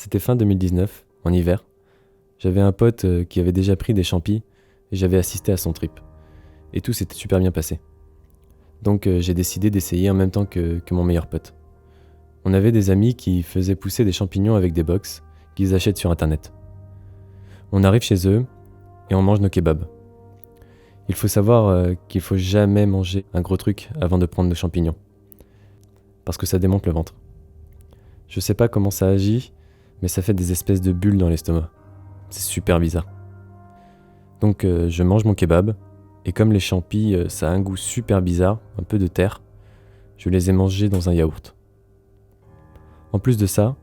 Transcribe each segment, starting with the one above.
C'était fin 2019, en hiver. J'avais un pote qui avait déjà pris des champis et j'avais assisté à son trip. Et tout s'était super bien passé. Donc j'ai décidé d'essayer en même temps que mon meilleur pote. On avait des amis qui faisaient pousser des champignons avec des box qu'ils achètent sur internet. On arrive chez eux et on mange nos kebabs. Il faut savoir qu'il faut jamais manger un gros truc avant de prendre nos champignons. Parce que ça démonte le ventre. Je sais pas comment ça agit, mais ça fait des espèces de bulles dans l'estomac. C'est super bizarre. Donc je mange mon kebab, et comme les champis, ça a un goût super bizarre, un peu de terre, je les ai mangés dans un yaourt. En plus de ça,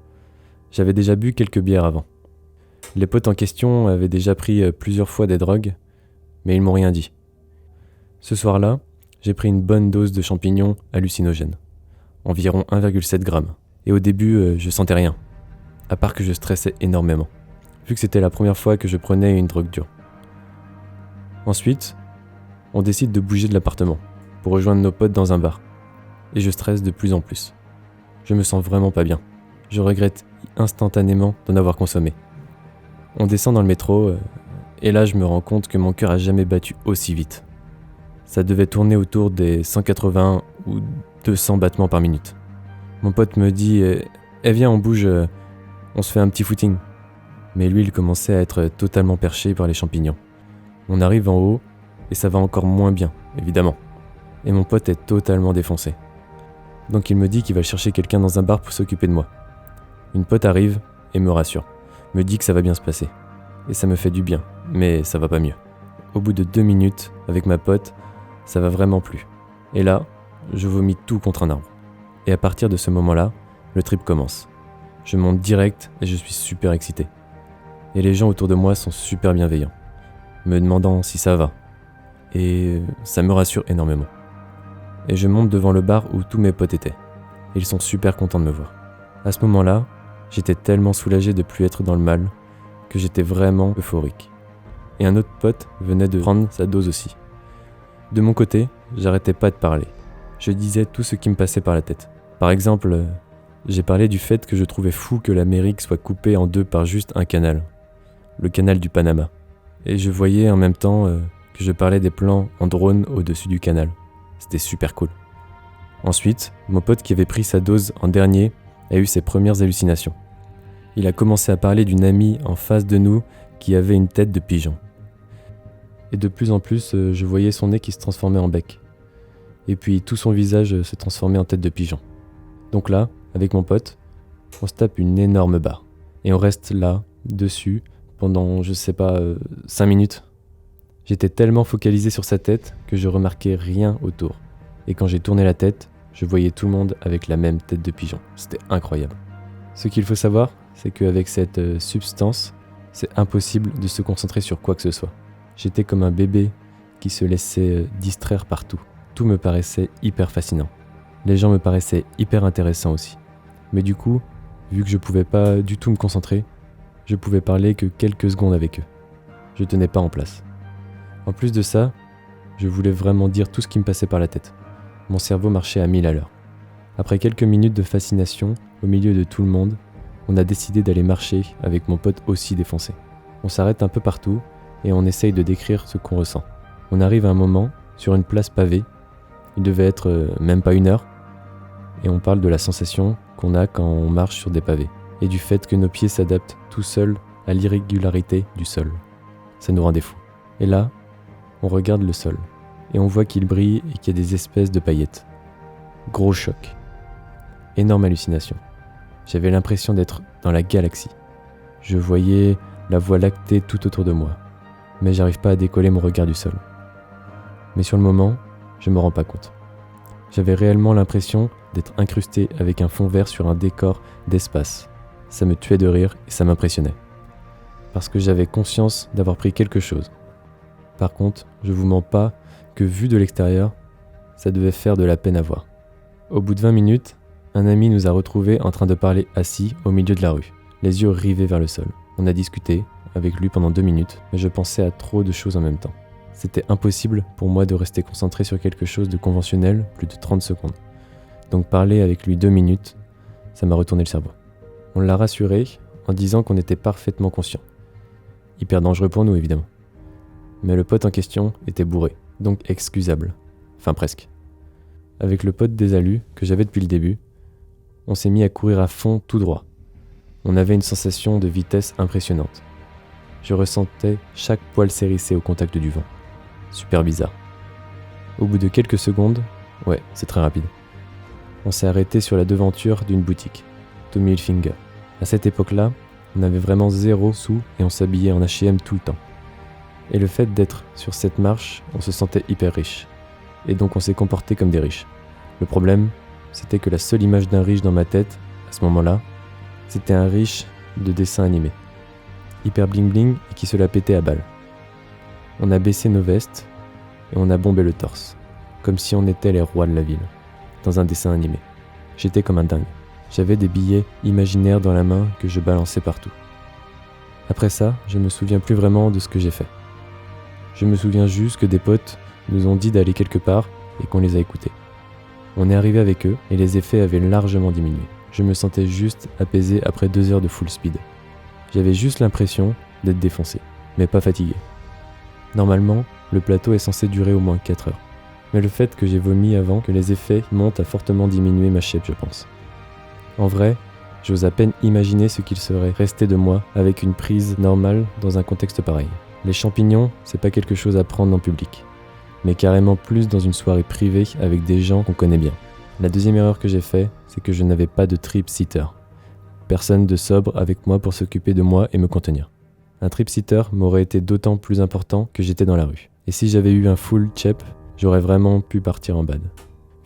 j'avais déjà bu quelques bières avant. Les potes en question avaient déjà pris plusieurs fois des drogues, mais ils m'ont rien dit. Ce soir-là, j'ai pris une bonne dose de champignons hallucinogènes, environ 1,7 grammes. Et au début, je sentais rien, à part que je stressais énormément, vu que c'était la première fois que je prenais une drogue dure. Ensuite, on décide de bouger de l'appartement, pour rejoindre nos potes dans un bar. Et je stresse de plus en plus. Je me sens vraiment pas bien. Je regrette instantanément d'en avoir consommé. On descend dans le métro, et là je me rends compte que mon cœur a jamais battu aussi vite. Ça devait tourner autour des 180 ou 200 battements par minute. Mon pote me dit « viens, on bouge, on se fait un petit footing ». Mais lui, il commençait à être totalement perché par les champignons. On arrive en haut, et ça va encore moins bien, évidemment. Et mon pote est totalement défoncé. Donc il me dit qu'il va chercher quelqu'un dans un bar pour s'occuper de moi. Une pote arrive et me rassure, me dit que ça va bien se passer. Et ça me fait du bien, mais ça va pas mieux. Au bout de 2 minutes, avec ma pote, ça va vraiment plus. Et là, je vomis tout contre un arbre. Et à partir de ce moment-là, le trip commence. Je monte direct et je suis super excité. Et les gens autour de moi sont super bienveillants, me demandant si ça va. Et ça me rassure énormément. Et je monte devant le bar où tous mes potes étaient. Et ils sont super contents de me voir. À ce moment-là, j'étais tellement soulagé de plus être dans le mal que j'étais vraiment euphorique. Et un autre pote venait de prendre sa dose aussi. De mon côté, j'arrêtais pas de parler. Je disais tout ce qui me passait par la tête. Par exemple, j'ai parlé du fait que je trouvais fou que l'Amérique soit coupée en deux par juste un canal. Le canal du Panama. Et je voyais en même temps que je parlais des plans en drone au-dessus du canal. C'était super cool. Ensuite, mon pote qui avait pris sa dose en dernier a eu ses premières hallucinations. Il a commencé à parler d'une amie en face de nous qui avait une tête de pigeon. Et de plus en plus, je voyais son nez qui se transformait en bec. Et puis tout son visage se transformait en tête de pigeon. Donc là, avec mon pote, on se tape une énorme barre. Et on reste là, dessus, pendant, 5 minutes. J'étais tellement focalisé sur sa tête que je remarquais rien autour. Et quand j'ai tourné la tête, je voyais tout le monde avec la même tête de pigeon. C'était incroyable. Ce qu'il faut savoir, c'est qu'avec cette substance, c'est impossible de se concentrer sur quoi que ce soit. J'étais comme un bébé qui se laissait distraire partout. Tout me paraissait hyper fascinant. Les gens me paraissaient hyper intéressants aussi. Mais du coup, vu que je pouvais pas du tout me concentrer, je pouvais parler que quelques secondes avec eux. Je tenais pas en place. En plus de ça, je voulais vraiment dire tout ce qui me passait par la tête. Mon cerveau marchait à 1000 à l'heure. Après quelques minutes de fascination, au milieu de tout le monde, on a décidé d'aller marcher avec mon pote aussi défoncé. On s'arrête un peu partout et on essaye de décrire ce qu'on ressent. On arrive à un moment, sur une place pavée, il devait être même pas 1 heure, et on parle de la sensation qu'on a quand on marche sur des pavés, et du fait que nos pieds s'adaptent tout seuls à l'irrégularité du sol. Ça nous rendait fous. Et là, on regarde le sol, et on voit qu'il brille et qu'il y a des espèces de paillettes. Gros choc. Énorme hallucination. J'avais l'impression d'être dans la galaxie. Je voyais la voie lactée tout autour de moi, mais j'arrive pas à décoller mon regard du sol. Mais sur le moment, je me rends pas compte. J'avais réellement l'impression d'être incrusté avec un fond vert sur un décor d'espace. Ça me tuait de rire et ça m'impressionnait. Parce que j'avais conscience d'avoir pris quelque chose. Par contre, je vous mens pas que vu de l'extérieur, ça devait faire de la peine à voir. Au bout de 20 minutes, un ami nous a retrouvés en train de parler assis au milieu de la rue, les yeux rivés vers le sol. On a discuté avec lui pendant 2 minutes, mais je pensais à trop de choses en même temps. C'était impossible pour moi de rester concentré sur quelque chose de conventionnel plus de 30 secondes. Donc parler avec lui 2 minutes, ça m'a retourné le cerveau. On l'a rassuré en disant qu'on était parfaitement conscient. Hyper dangereux pour nous évidemment. Mais le pote en question était bourré, donc excusable. Enfin presque. Avec le pote des alus que j'avais depuis le début, on s'est mis à courir à fond tout droit. On avait une sensation de vitesse impressionnante. Je ressentais chaque poil s'hérisser au contact du vent. Super bizarre. Au bout de quelques secondes, ouais, c'est très rapide, on s'est arrêté sur la devanture d'une boutique, Tommy Hilfiger. À cette époque-là, on avait vraiment 0 sous et on s'habillait en H&M tout le temps. Et le fait d'être sur cette marche, on se sentait hyper riche. Et donc on s'est comporté comme des riches. Le problème, c'était que la seule image d'un riche dans ma tête, à ce moment-là, c'était un riche de dessin animé. Hyper bling bling et qui se la pétait à balles. On a baissé nos vestes et on a bombé le torse, comme si on était les rois de la ville, dans un dessin animé. J'étais comme un dingue. J'avais des billets imaginaires dans la main que je balançais partout. Après ça, je me souviens plus vraiment de ce que j'ai fait. Je me souviens juste que des potes nous ont dit d'aller quelque part et qu'on les a écoutés. On est arrivé avec eux et les effets avaient largement diminué. Je me sentais juste apaisé après 2 heures de full speed. J'avais juste l'impression d'être défoncé, mais pas fatigué. Normalement, le plateau est censé durer au moins 4 heures. Mais le fait que j'ai vomi avant que les effets montent a fortement diminué ma shape, je pense. En vrai, j'ose à peine imaginer ce qu'il serait resté de moi avec une prise normale dans un contexte pareil. Les champignons, c'est pas quelque chose à prendre en public, mais carrément plus dans une soirée privée avec des gens qu'on connaît bien. La deuxième erreur que j'ai fait, c'est que je n'avais pas de trip-sitter. Personne de sobre avec moi pour s'occuper de moi et me contenir. Un trip-sitter m'aurait été d'autant plus important que j'étais dans la rue. Et si j'avais eu un full chep, j'aurais vraiment pu partir en bad.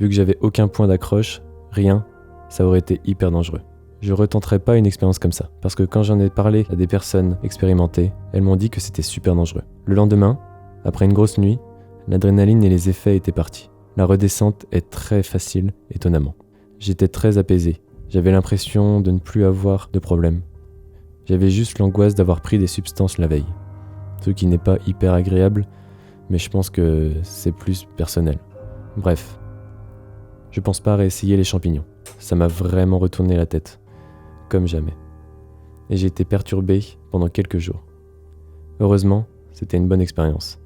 Vu que j'avais aucun point d'accroche, rien, ça aurait été hyper dangereux. Je retenterai pas une expérience comme ça, parce que quand j'en ai parlé à des personnes expérimentées, elles m'ont dit que c'était super dangereux. Le lendemain, après une grosse nuit, l'adrénaline et les effets étaient partis. La redescente est très facile, étonnamment. J'étais très apaisé, j'avais l'impression de ne plus avoir de problème. J'avais juste l'angoisse d'avoir pris des substances la veille. Ce qui n'est pas hyper agréable, mais je pense que c'est plus personnel. Bref, je pense pas réessayer les champignons. Ça m'a vraiment retourné la tête. Comme jamais. Et j'ai été perturbé pendant quelques jours. Heureusement, c'était une bonne expérience.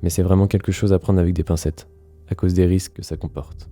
Mais c'est vraiment quelque chose à prendre avec des pincettes, à cause des risques que ça comporte.